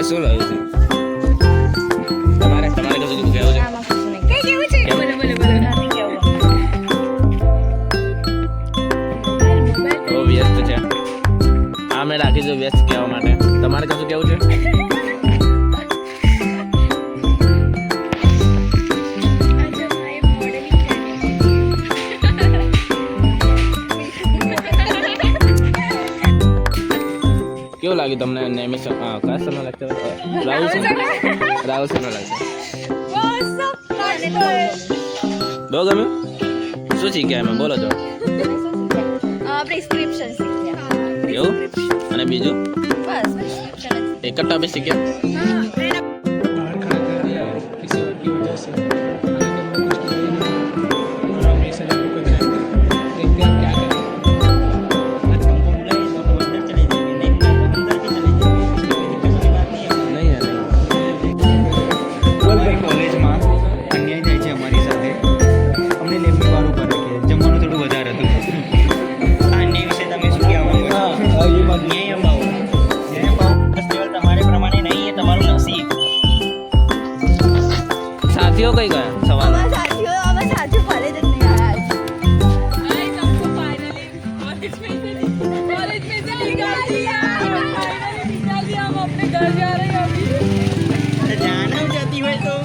શું લાવ્યું છે તમારે તમારે કશું કહેવું છે આમાં કશું નહીં. કઈ કેવું છે? બોલો, બોલો, બોલો. નથી કેવું. બહુ વ્યસ્ત છે આ મેં રાખી છું વ્યસ્ત કહેવા માટે તમારે કશું કેવું છે આજે મારે મોડેલિંગ કેવું લાગ્યું તમને નેમી કયા સમય લેક્ચર રાહુલ સમય લેક્ચર બહુ ગમ્યું શું શીખ્યા એમાં બોલો છો પ્રિસ્ક્રિપ્શન શીખ્યા. એવું અને બીજું બસ પ્રિસ્ક્રિપ્શન એક જ ટોપિક શીખ્યા बाहर खड़ा कर दिया है किसी और की वजह से आगे कुछ नहीं और हम ये सजा को देखते हैं क्या करें हमको बुलाइए तो हम अंदर चले जाएंगे नहीं बुलाए तो अंदर भी चले जाएंगे इसमें कोई दिक्कत वाली बात नहीं है નહીં યાર અમારી કોલેજમાં અન્યાય થાય છે અમારી સાથે અમને લેબની વાર ઉપર રાખીએ જમવાનું થોડું વધારે હતું આ અન્યાય વિશે તમે શું કહેવા માંગો છો ન્યાય અપાવો બસ કેવલ તમારે પ્રમાણે નહીં એ તમારું નસીબ સાથીઓ કઈ ગયા સવાલ અમારા સાથીઓ કોલેજ જ નહીં આવ્યા છે. गाइस हमको फाइनली कॉलेज में से निकाल दिया हम अपने घर जा रहे हैं अभी જાना जाती હોય તો